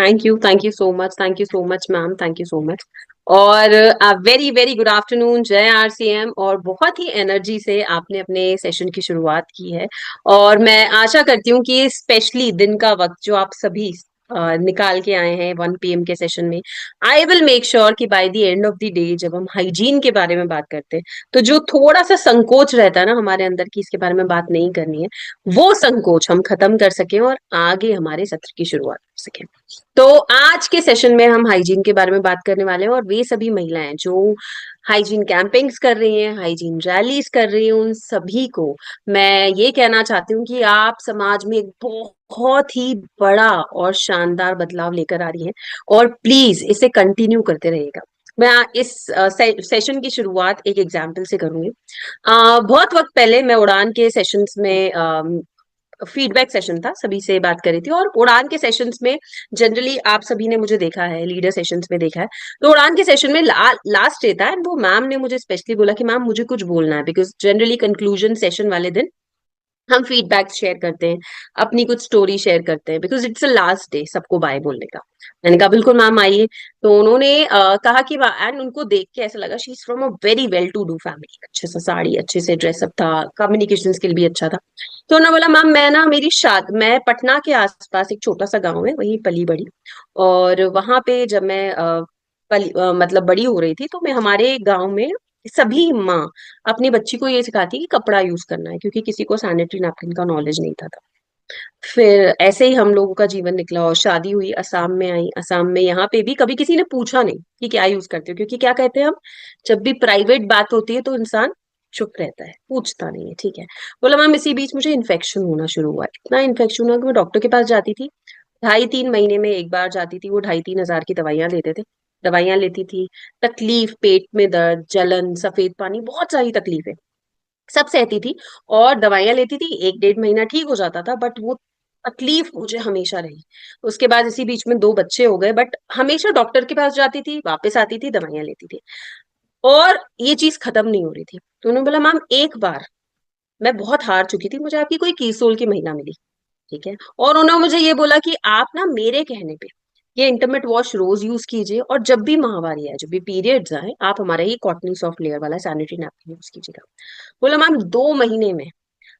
Thank you so much, thank you so much ma'am, thank you so much. और very very good afternoon, जय RCM. और बहुत ही energy से आपने अपने सेशन की शुरुआत की है। और मैं आशा करती हूँ कि स्पेशली दिन का वक्त जो आप सभी निकाल के आए हैं 1 PM के सेशन में, आई विल मेक श्योर कि by the end of the day जब हम हाइजीन के बारे में बात करते हैं, तो जो थोड़ा सा संकोच रहता है ना हमारे अंदर की इसके बारे में बात नहीं करनी है, वो संकोच हम खत्म कर सकें और आगे हमारे सत्र की शुरुआत कर सकें। तो आज के सेशन में हम हाइजीन के बारे में बात करने वाले हैं, और वे सभी महिलाएं जो हाइजीन कैंपेन्स कर रही हैं, हाइजीन रैलीज कर रही हैं, उन सभी को मैं ये कहना चाहती हूँ कि आप समाज में एक बहुत ही बड़ा और शानदार बदलाव लेकर आ रही हैं, और प्लीज इसे कंटिन्यू करते रहिएगा। मैं इस सेशन की शुरुआत एक एग्जाम्पल से करूंगी। बहुत वक्त पहले मैं उड़ान के सेशंस में फीडबैक सेशन था, सभी से बात करी थी। और उड़ान के सेशंस में जनरली आप सभी ने मुझे देखा है, लीडर सेशंस में देखा है। तो उड़ान के सेशन में लास्ट डे था, एंड वो मैम ने मुझे स्पेशली बोला कि मैम मुझे कुछ बोलना है, बिकॉज जनरली कंक्लूजन सेशन वाले दिन हम फीडबैक शेयर करते हैं, अपनी कुछ स्टोरी शेयर करते हैं, because it's a last day सबको बाय बोलने का। मैंने कहा बिल्कुल मैम आइए। तो उन्होंने कहा कि एंड उनको देख के ऐसा लगा she is from a very well to do family, अच्छे से साड़ी, अच्छे से ड्रेसअप था, कम्युनिकेशन स्किल भी अच्छा था। तो उन्होंने बोला मैम मैं ना, मेरी शादी, मैं पटना के आसपास एक छोटा सा गाँव है वहीं पली बड़ी, और वहां पे जब मैं मतलब बड़ी हो रही थी, तो मैं हमारे गाँव में सभी माँ अपनी बच्ची को ये सिखाती है कि कपड़ा यूज करना है, क्योंकि किसी को सैनिटरी नैपकिन का नॉलेज नहीं था तब। फिर ऐसे ही हम लोगों का जीवन निकला और शादी हुई, असम में आई। असम में यहाँ पे भी कभी किसी ने पूछा नहीं कि क्या यूज करते हो, क्योंकि क्या कहते हैं हम, जब भी प्राइवेट बात होती है तो इंसान चुप रहता है, पूछता नहीं है, ठीक है। बोला मैम इसी बीच मुझे इन्फेक्शन होना शुरू हुआ, इतना इन्फेक्शन हुआ कि मैं डॉक्टर के पास जाती थी, 2.5-3 महीने में एक बार जाती थी। वो 2.5-3 हज़ार की दवाइयां देते थे, दवाइयां लेती थी, तकलीफ, पेट में दर्द, जलन, सफेद पानी, बहुत सारी तकलीफें सब सहती थी, और दवाइयां लेती थी, 1-1.5 महीना ठीक हो जाता था, बट वो तकलीफ मुझे हमेशा रही। उसके बाद इसी बीच में 2 बच्चे हो गए, बट हमेशा डॉक्टर के पास जाती थी, वापस आती थी, दवाइयां लेती थी, और ये चीज खत्म नहीं हो रही थी। तो उन्होंने बोला मैम एक बार मैं बहुत हार चुकी थी, मुझे आपकी कोई कीसोल की महिला मिली, ठीक है, और उन्होंने मुझे ये बोला कि आप ना मेरे कहने पे ये इंटरमेट वॉश रोज यूज कीजिए, और जब भी माहवारी आए, जब भी पीरियड्स आए, आप हमारा ही कॉटनी सॉफ्ट लेयर वाला सैनिटरी नैपकिन यूज कीजिएगा। बोला मैम 2 महीने में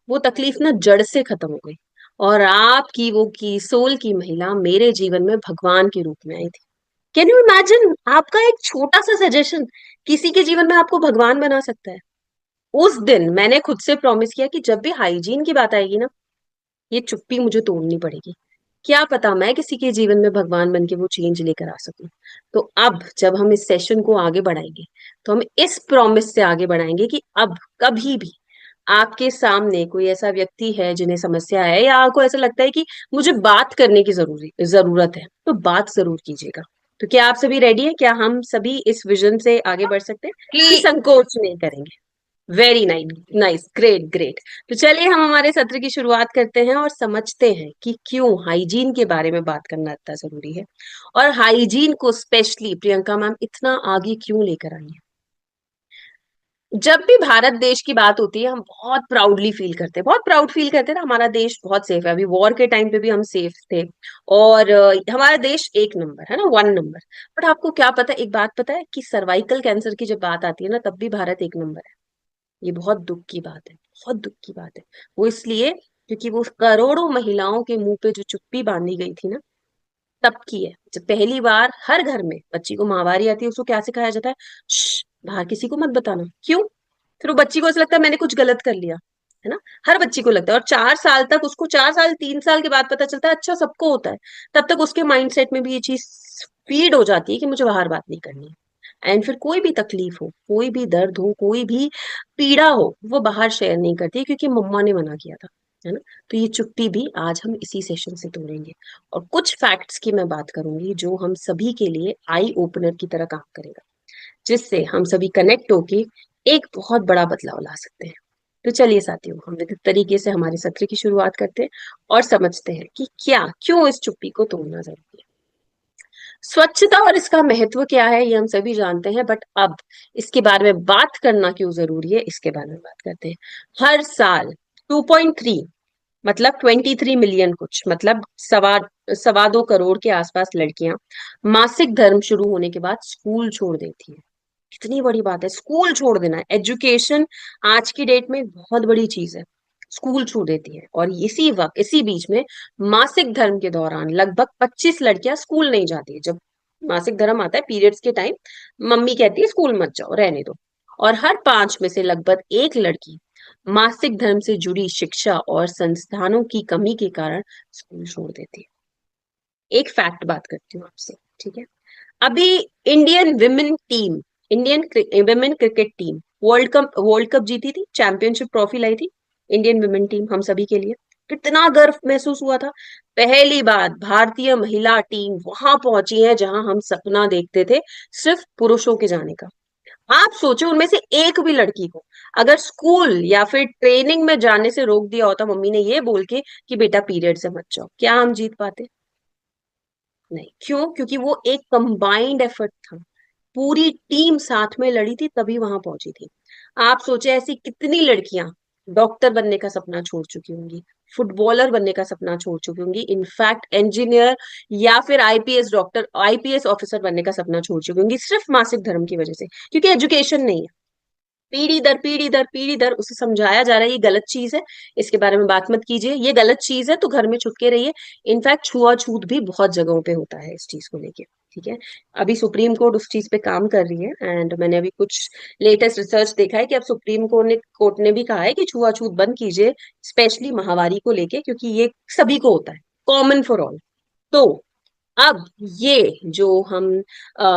वो तकलीफ ना जड़ से खत्म हो गई, और आपकी वो की सोल की महिला मेरे जीवन में भगवान के रूप में आई थी। कैन यू इमेजिन, आपका एक छोटा सा सजेशन किसी के जीवन में आपको भगवान बना सकता है। उस दिन मैंने खुद से प्रॉमिस किया कि जब भी हाइजीन की बात आएगी ना, ये चुप्पी मुझे तोड़नी पड़ेगी। क्या पता मैं किसी के जीवन में भगवान बन के वो चेंज लेकर आ सकूं। तो अब जब हम इस सेशन को आगे बढ़ाएंगे, तो हम इस प्रॉमिस से आगे बढ़ाएंगे कि अब कभी भी आपके सामने कोई ऐसा व्यक्ति है जिन्हें समस्या है, या आपको ऐसा लगता है कि मुझे बात करने की जरूरत है, तो बात जरूर कीजिएगा। तो क्या आप सभी रेडी हैं? क्या हम सभी इस विजन से आगे बढ़ सकते हैं कि कि संकोच नहीं करेंगे? Very nice, nice, great great. तो चलिए हम हमारे सत्र की शुरुआत करते हैं और समझते हैं कि क्यों हाइजीन के बारे में बात करना इतना जरूरी है, और हाइजीन को स्पेशली प्रियंका मैम इतना आगे क्यों लेकर आई है। जब भी भारत देश की बात होती है, हम बहुत प्राउडली फील करते हैं, बहुत प्राउड फील करते हैं ना, हमारा देश बहुत सेफ है। अभी वॉर के टाइम पे भी हम सेफ थे, और हमारा देश एक नंबर है ना, 1 नंबर। बट आपको क्या पता, एक बात पता है कि सर्वाइकल कैंसर की जब बात आती है ना, तब भी भारत एक नंबर है। ये बहुत दुख की बात है, बहुत दुख की बात है। वो इसलिए क्योंकि वो करोड़ों महिलाओं के मुंह पे जो चुप्पी बांधी गई थी ना, तब की है। जब पहली बार हर घर में बच्ची को माहवारी आती है, उसको क्या सिखाया जाता है, "श्श, बाहर किसी को मत बताना"। क्यों? फिर वो बच्ची को ऐसा लगता है मैंने कुछ गलत कर लिया, है ना। हर बच्ची को लगता है, और 4 साल तक उसको, 4 साल 3 साल के बाद पता चलता है अच्छा सबको होता है। तब तक उसके माइंडसेट में भी ये चीज फीड हो जाती है कि मुझे बाहर बात नहीं करनी है। एंड फिर कोई भी तकलीफ हो, कोई भी दर्द हो, कोई भी पीड़ा हो, वो बाहर शेयर नहीं करती, क्योंकि मम्मा ने मना किया था, है ना। तो ये चुप्पी भी आज हम इसी सेशन से तोड़ेंगे, और कुछ फैक्ट्स की मैं बात करूंगी जो हम सभी के लिए आई ओपनर की तरह काम करेगा, जिससे हम सभी कनेक्ट होके एक बहुत बड़ा बदलाव ला सकते हैं। तो चलिए साथियों, हम विधिक तरीके से हमारे सत्र की शुरुआत करते हैं और समझते हैं कि क्या, क्यों इस चुप्पी को तोड़ना जरूरी है। स्वच्छता और इसका महत्व क्या है ये हम सभी जानते हैं, बट अब इसके बारे में बात करना क्यों जरूरी है, इसके बारे में बात करते हैं। हर साल 2.3 मतलब 23 मिलियन, कुछ मतलब सवा 2.25 करोड़ के आसपास लड़कियां मासिक धर्म शुरू होने के बाद स्कूल छोड़ देती हैं। कितनी बड़ी बात है, स्कूल छोड़ देना। एजुकेशन आज की डेट में बहुत बड़ी चीज है। स्कूल छोड़ देती है, और इसी वक्त इसी बीच में मासिक धर्म के दौरान लगभग 25 लड़कियां स्कूल नहीं जाती है। जब मासिक धर्म आता है पीरियड्स के टाइम, मम्मी कहती है स्कूल मत जाओ, रहने दो। और हर 5 में से लगभग एक लड़की मासिक धर्म से जुड़ी शिक्षा और संस्थानों की कमी के कारण स्कूल छोड़ देती है। एक फैक्ट बात करती हूँ आपसे, ठीक है? अभी Indian women team, Indian women cricket team world cup जीती थी, चैंपियनशिप ट्रॉफी लाई थी। इंडियन विमेन टीम हम सभी के लिए कितना गर्व महसूस हुआ था। पहली बार भारतीय महिला टीम वहां पहुंची है जहां हम सपना देखते थे सिर्फ पुरुषों के जाने का। आप सोचो, उनमें से एक भी लड़की को अगर स्कूल या फिर ट्रेनिंग में जाने से रोक दिया होता मम्मी ने ये बोल के कि बेटा पीरियड से मत जाओ, क्या हम जीत पाते? नहीं। क्यों? क्योंकि वो एक कंबाइंड एफर्ट था। पूरी टीम साथ में लड़ी थी, तभी वहां पहुंची थी। आप सोचे ऐसी कितनी लड़कियां डॉक्टर बनने का सपना छोड़ चुकी होंगी, फुटबॉलर बनने का सपना छोड़ चुकी होंगी, इनफैक्ट इंजीनियर या फिर आईपीएस डॉक्टर, आईपीएस ऑफिसर बनने का सपना छोड़ चुकी होंगी सिर्फ मासिक धर्म की वजह से, क्योंकि एजुकेशन नहीं है। पीढ़ी दर उसे समझाया जा रहा है ये गलत चीज है, इसके बारे में बात मत कीजिए, ये गलत चीज है तो घर में छुप के रहिए। इनफैक्ट छुआछूत भी बहुत जगहों पे होता है इस चीज को लेके, ठीक है? अभी सुप्रीम कोर्ट उस चीज पे काम कर रही है, एंड मैंने अभी कुछ लेटेस्ट रिसर्च देखा है कि अब सुप्रीम कोर्ट ने भी कहा है कि छुआछूत बंद कीजिए, स्पेशली माहवारी को लेके, क्योंकि ये सभी को होता है, कॉमन फॉर ऑल। तो अब ये जो हम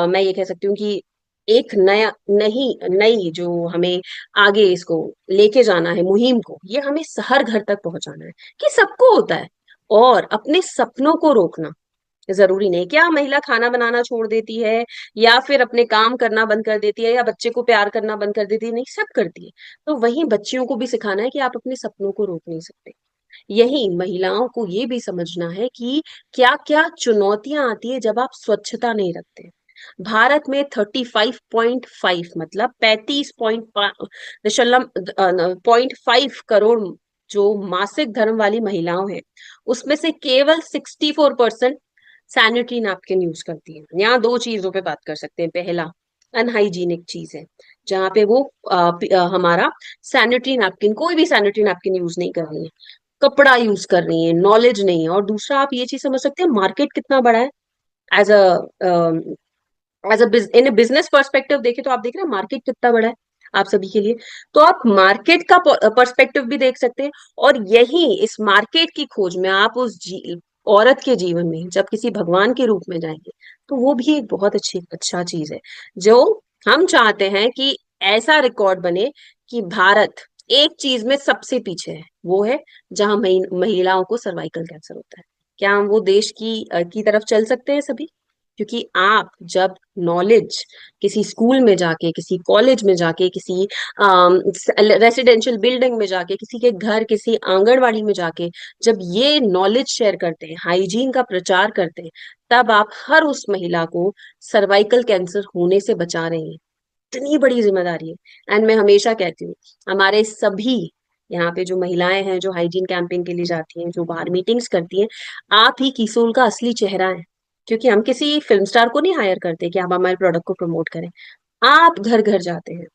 मैं ये कह सकती हूँ कि एक नया नई नई जो हमें आगे इसको लेके जाना है, मुहिम को, ये हमें हर घर तक पहुंचाना है कि सबको होता है। और अपने सपनों को रोकना जरूरी नहीं। क्या महिला खाना बनाना छोड़ देती है, या फिर अपने काम करना बंद कर देती है, या बच्चे को प्यार करना बंद कर देती है? नहीं, सब करती है। तो वहीं बच्चियों को भी सिखाना है कि आप अपने सपनों को रोक नहीं सकते। यही महिलाओं को ये भी समझना है कि क्या क्या चुनौतियां आती है जब आप स्वच्छता नहीं रखते। भारत में 35.5, मतलब 35.5 करोड़ जो मासिक धर्म वाली महिलाओं हैं, उसमें से केवल 64% सैनिटरी नैपकिन यूज करती है। यहाँ दो चीजों पे बात कर सकते हैं। पहला, अनहाइजीनिक चीज है, जहाँ पे वो हमारा सैनिटरी नैपकिन, कोई भी सैनिटरी नैपकिन यूज नहीं कर रही है, कपड़ा यूज कर रही है, नॉलेज नहीं है। और दूसरा, आप ये चीज समझ सकते हैं मार्केट कितना बड़ा है। As a in business perspective देखे तो आप देख रहे हैं मार्केट कितना बड़ा है आप सभी के लिए। तो आप मार्केट का पर्सपेक्टिव भी देख सकते हैं। और यही इस मार्केट की खोज में आप औरत के जीवन में जब किसी भगवान के रूप में जाएंगे, तो वो भी एक बहुत अच्छा चीज है। जो हम चाहते हैं कि ऐसा रिकॉर्ड बने कि भारत एक चीज में सबसे पीछे है, वो है जहां महिलाओं को सर्वाइकल कैंसर होता है। क्या हम वो देश की तरफ चल सकते हैं सभी? क्योंकि आप जब नॉलेज किसी स्कूल में जाके, किसी कॉलेज में जाके, किसी रेसिडेंशियल बिल्डिंग में जाके, किसी के घर, किसी आंगनवाड़ी में जाके जब ये नॉलेज शेयर करते हैं, हाइजीन का प्रचार करते हैं, तब आप हर उस महिला को सर्वाइकल कैंसर होने से बचा रहे हैं। इतनी बड़ी जिम्मेदारी है। एंड मैं हमेशा कहती हूँ, हमारे सभी यहाँ पे जो महिलाएं हैं जो हाइजीन कैंपेन के लिए जाती हैं, जो बाहर मीटिंग्स करती हैं, आप ही किसोल का असली चेहरा है। क्योंकि हम किसी फिल्म स्टार को नहीं हायर करते कि आप हमारे प्रोडक्ट को प्रमोट करें। आप घर घर जाते हैं।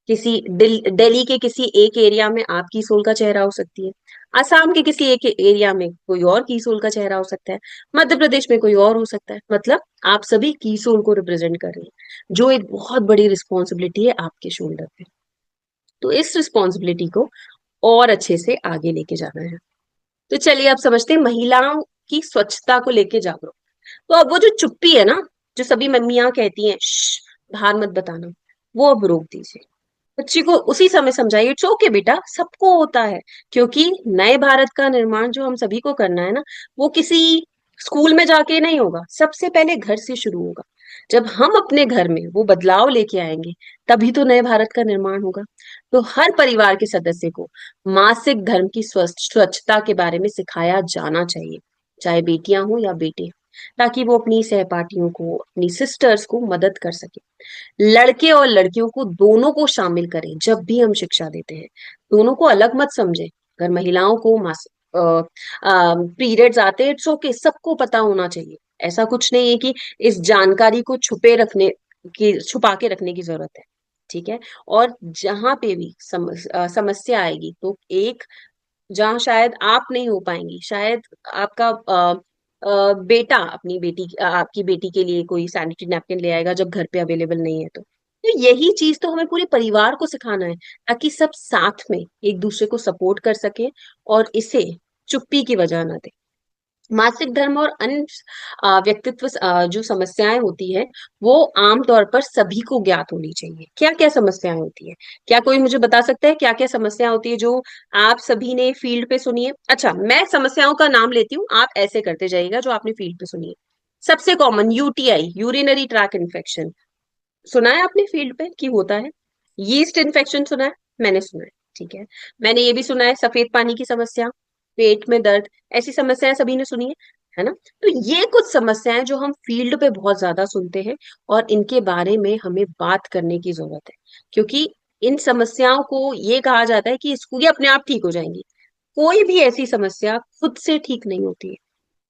दिल्ली के किसी एक एरिया में आप की सोल का चेहरा हो सकती है, असम के किसी एक एरिया में कोई और की सोल का चेहरा हो सकता है, मध्य प्रदेश में कोई और हो सकता है। मतलब आप सभी की सोल को रिप्रेजेंट कर रही है, जो एक बहुत बड़ी रिस्पॉन्सिबिलिटी है आपके शोल्डर पे। तो इस रिस्पॉन्सिबिलिटी को और अच्छे से आगे लेके जाना है। तो चलिए, आप समझते हैं महिलाओं की स्वच्छता को लेके जागरूक। तो अब वो जो चुप्पी है ना, जो सभी मम्मियां कहती हैं, बाहर मत बताना, वो अब रोक दीजिए। बच्ची को उसी समय समझाइए, इट्स ओके बेटा, सबको होता है। क्योंकि नए भारत का निर्माण जो हम सभी को करना है ना, वो किसी स्कूल में जाके नहीं होगा, सबसे पहले घर से शुरू होगा। जब हम अपने घर में वो बदलाव लेके आएंगे, तभी तो नए भारत का निर्माण होगा। तो हर परिवार के सदस्य को मासिक धर्म की स्वच्छता के बारे में सिखाया जाना चाहिए, चाहे बेटियां हो या बेटे, ताकि वो अपनी सहपाठियों को, अपनी सिस्टर्स को मदद कर सके। लड़के और लड़कियों को दोनों को शामिल करें जब भी हम शिक्षा देते हैं। दोनों को अलग मत समझें। अगर महिलाओं को पीरियड्स आते हैं, इट्स ओके, सबको पता होना चाहिए। ऐसा कुछ नहीं है कि इस जानकारी को छुपा के रखने की जरूरत है। ठीक है। और जहां पे भी समस्या आएगी तो एक, जहाँ शायद आप नहीं हो पाएंगी, शायद आपका बेटा आपकी बेटी के लिए कोई सैनिटरी नैपकिन ले आएगा जब घर पे अवेलेबल नहीं है, तो यही चीज तो हमें पूरे परिवार को सिखाना है, ताकि सब साथ में एक दूसरे को सपोर्ट कर सके और इसे चुप्पी की वजह ना दे। मासिक धर्म और अन्य व्यक्तित्व जो समस्याएं होती है, वो आमतौर पर सभी को ज्ञात होनी चाहिए। क्या क्या समस्याएं होती है? क्या कोई मुझे बता सकता है क्या क्या समस्या होती है जो आप सभी ने फील्ड पे सुनी है? अच्छा, मैं समस्याओं का नाम लेती हूँ, आप ऐसे करते जाइएगा जो आपने फील्ड पे सुनी है। सबसे common UTI, urinary track infection, सुना है आपने फील्ड पे कि होता है। यीस्ट इन्फेक्शन सुना है? मैंने सुना है। ठीक है। मैंने ये भी सुना है सफेद पानी की समस्या, पेट में दर्द, ऐसी समस्याएं सभी ने सुनी है ना? तो ये कुछ समस्याएं जो हम फील्ड पे बहुत ज्यादा सुनते हैं, और इनके बारे में हमें बात करने की जरूरत है, क्योंकि इन समस्याओं को ये कहा जाता है कि इसको ये अपने आप ठीक हो जाएंगी। कोई भी ऐसी समस्या खुद से ठीक नहीं होती है,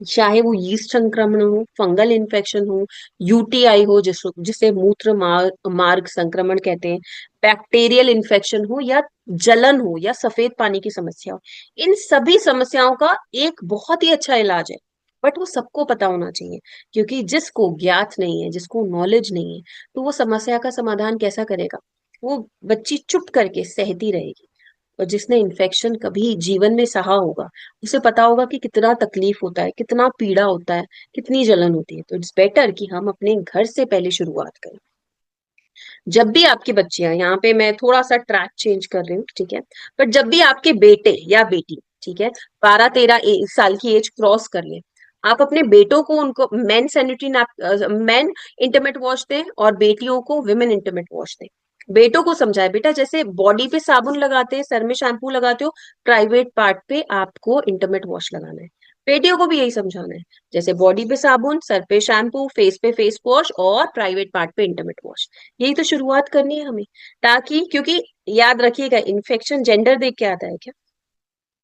चाहे वो यीस्ट संक्रमण हो, फंगल इन्फेक्शन हो, यूटीआई हो जिसे मार्ग संक्रमण कहते हैं, बैक्टीरियल इन्फेक्शन हो, या जलन हो, या सफेद पानी की समस्या हो। इन सभी समस्याओं का एक बहुत ही अच्छा इलाज है, बट वो सबको पता होना चाहिए। क्योंकि जिसको ज्ञात नहीं है, जिसको नॉलेज नहीं है, तो वो समस्या का समाधान कैसा करेगा? वो बच्ची चुप करके सहती रहेगी। और जिसने इन्फेक्शन कभी जीवन में सहा होगा, उसे पता होगा कि कितना तकलीफ होता है, कितना पीड़ा होता है, कितनी जलन होती है। तो इट्स बेटर कि हम अपने घर से पहले शुरुआत करें। जब भी आपकी बच्चियां, यहाँ पे मैं थोड़ा सा ट्रैक चेंज कर रही हूँ, ठीक है, पर जब भी आपके बेटे या बेटी, ठीक है, 12-13 साल की एज क्रॉस कर ले, आप अपने बेटों को, उनको मेन इंटीमेट वॉश दें, और बेटियों को विमेन इंटीमेट वॉश दें। बेटों को समझाए, बेटा जैसे बॉडी पे साबुन लगाते हैं, सर में शैम्पू लगाते हो, प्राइवेट पार्ट पे आपको इंटीमेट वॉश लगाना है। बेटियों को भी यही समझाना है, जैसे बॉडी पे साबुन, सर पे शैम्पू, फेस पे फेस वॉश, और प्राइवेट पार्ट पे इंटीमेट वॉश। यही तो शुरुआत करनी है हमें, ताकि, क्योंकि याद रखिएगा, इन्फेक्शन जेंडर देख के आता है क्या?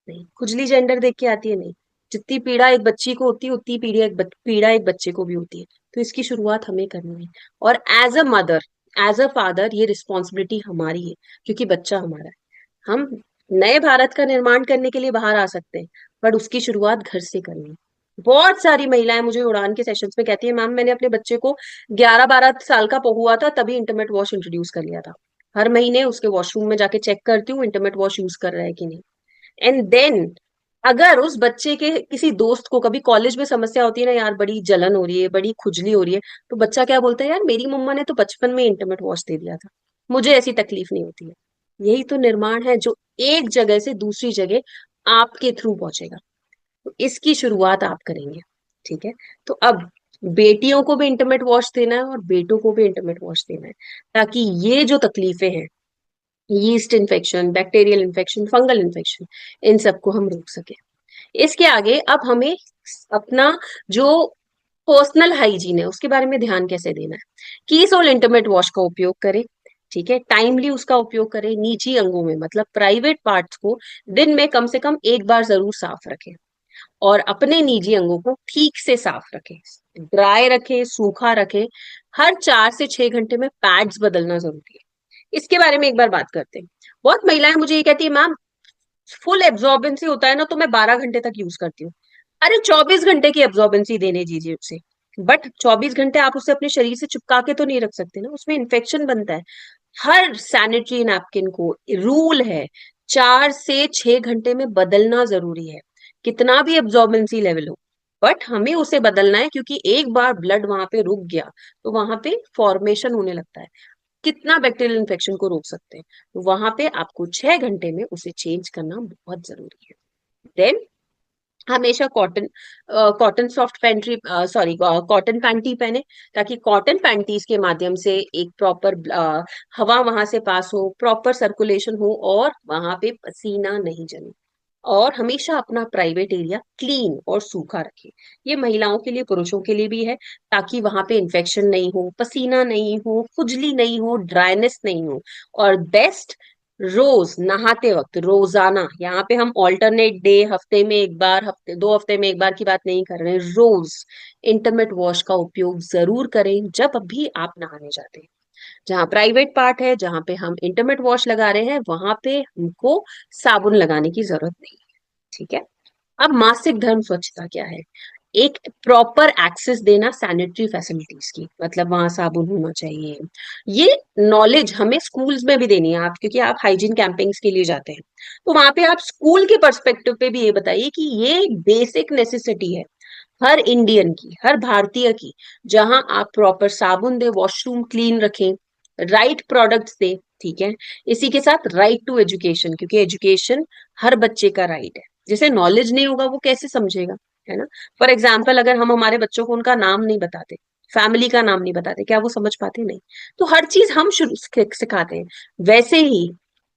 नहीं। खुजली जेंडर देख के आती है? नहीं। जितनी पीड़ा एक बच्ची को होती है, उतनी पीड़ा एक बच्चे को भी होती है। तो इसकी शुरुआत हमें करनी है। और as a mother, as a father, ये रिस्पॉन्सिबिलिटी हमारी है, क्योंकि बच्चा हमारा है। हम नए भारत का निर्माण करने के लिए बाहर आ सकते हैं, पर उसकी शुरुआत घर से करनी है। बहुत सारी महिलाएं मुझे उड़ान के सेशंस में कहती है, मैम मैंने अपने बच्चे को 11-12 साल का हुआ था तभी इंटरमेट वॉश इंट्रोड्यूस कर लिया था। हर महीने उसके वॉशरूम में जाके चेक करती हूँ इंटरमेट वॉश यूज कर रहा है कि नहीं। एंड देन, अगर उस बच्चे के किसी दोस्त को कभी कॉलेज में समस्या होती है ना, यार बड़ी जलन हो रही है, बड़ी खुजली हो रही है, तो बच्चा क्या बोलता है, यार मेरी मम्मा ने तो बचपन में इंटरमेट वॉश दे दिया था, मुझे ऐसी तकलीफ नहीं होती है। यही तो निर्माण है, जो एक जगह से दूसरी जगह आपके थ्रू पहुंचेगा। तो इसकी शुरुआत आप करेंगे। ठीक है। तो अब बेटियों को भी इंटरमेट वॉश देना है, और बेटों को भी इंटरमेट वॉश देना है, ताकि ये जो तकलीफें हैं, yeast infection, bacterial infection, fungal infection, इन सबको हम रोक सके। इसके आगे अब हमें अपना जो पर्सनल हाइजीन है, उसके बारे में ध्यान कैसे देना है। कीसोल इंटीमेट वॉश का उपयोग करें। ठीक है। टाइमली उसका उपयोग करें। निजी अंगों में, मतलब प्राइवेट पार्ट्स को दिन में कम से कम एक बार जरूर साफ रखें, और अपने निजी अंगों को ठीक से साफ रखें, ड्राई रखें, सूखा रखें। हर 4 से 6 घंटे में पैड्स बदलना जरूरी है। इसके बारे में एक बार बात करते हैं। बहुत महिलाएं मुझे ये कहती है, मैम फुल एब्जॉर्बेंसी होता है ना, तो मैं 12 घंटे तक यूज करती हूँ। अरे 24 घंटे की एब्जॉर्बेंसी देने दीजिए उसे, बट 24 घंटे आप उसे अपने शरीर से चिपका के तो नहीं रख सकते ना, उसमें इन्फेक्शन बनता है। हर सैनिटरी नैपकिन को रूल है, 4 से 6 घंटे में बदलना जरूरी है, कितना भी एब्जॉर्बेंसी लेवल हो। बट हमें उसे बदलना है, क्योंकि एक बार ब्लड वहां पे रुक गया तो वहां पे फॉर्मेशन होने लगता है। कितना बैक्टीरियल इन्फेक्शन को रोक सकते हैं, तो वहां पे आपको 6 घंटे में उसे चेंज करना बहुत जरूरी है। देन हमेशा cotton soft pantry, sorry, cotton panty पहने, ताकि कॉटन पैंटीज के माध्यम से एक प्रॉपर हवा वहां से पास हो, प्रॉपर सर्कुलेशन हो, और वहां पे पसीना नहीं जमे। और हमेशा अपना प्राइवेट एरिया क्लीन और सूखा रखें। ये महिलाओं के लिए, पुरुषों के लिए भी है, ताकि वहां पे इन्फेक्शन नहीं हो, पसीना नहीं हो, खुजली नहीं हो, ड्राइनेस नहीं हो। और बेस्ट, रोज नहाते वक्त, रोजाना, यहाँ पे हम ऑल्टरनेट डे, हफ्ते में एक बार, हफ्ते 2 हफ्ते में एक बार की बात नहीं कर रहे हैं, रोज इंटरमेट वॉश का उपयोग जरूर करें जब भी आप नहाने जाते हैं। जहाँ प्राइवेट पार्ट है, जहाँ पे हम इंटरमेट वॉश लगा रहे हैं, वहां पे हमको साबुन लगाने की जरूरत नहीं है। ठीक है। अब मासिक धर्म स्वच्छता क्या है? एक प्रॉपर एक्सेस देना सैनिटरी फैसिलिटीज की, मतलब वहां साबुन होना चाहिए। ये नॉलेज हमें स्कूल्स में भी देनी है आप, क्योंकि आप हाइजीन कैंपेन्स के लिए जाते हैं, तो वहां पे आप स्कूल के पर्सपेक्टिव पे भी ये बताइए कि ये बेसिक नेसेसिटी है हर इंडियन की, हर भारतीय की, जहां आप प्रॉपर साबुन दे, वॉशरूम क्लीन रखें, राइट प्रोडक्ट्स दे। ठीक है। इसी के साथ राइट टू एजुकेशन, क्योंकि एजुकेशन हर बच्चे का राइट है। जिसे नॉलेज नहीं होगा वो कैसे समझेगा, है ना? फॉर एग्जाम्पल, अगर हम हमारे बच्चों को उनका नाम नहीं बताते, फैमिली का नाम नहीं बताते, क्या वो समझ पाते? नहीं। तो हर चीज हम शुरू सिखाते हैं। वैसे ही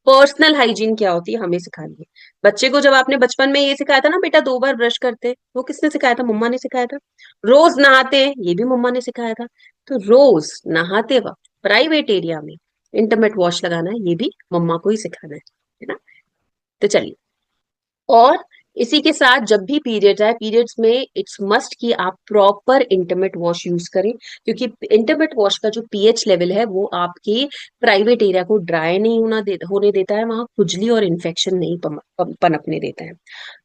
पर्सनल हाइजीन क्या होती है, हमें सिखानी है। बच्चे को जब आपने बचपन में ये सिखाया था ना, बेटा 2 बार ब्रश करते, वो किसने सिखाया था? मम्मा ने सिखाया था। रोज नहाते हैं, ये भी मम्मा ने सिखाया था। तो रोज नहाते वक्त प्राइवेट एरिया में इंटरमेट वॉश लगाना है, ये भी मम्मा को ही सिखाना है ना? तो चलिए। और इसी के साथ जब भी पीरियड्स आए, पीरियड्स में इट्स मस्ट कि आप प्रॉपर इंटरमेट वॉश यूज करें, क्योंकि इंटरमेट वॉश का जो पीएच लेवल है वो आपके प्राइवेट एरिया को ड्राई नहीं होने देता है, वहां खुजली और इन्फेक्शन नहीं पनपने देता है।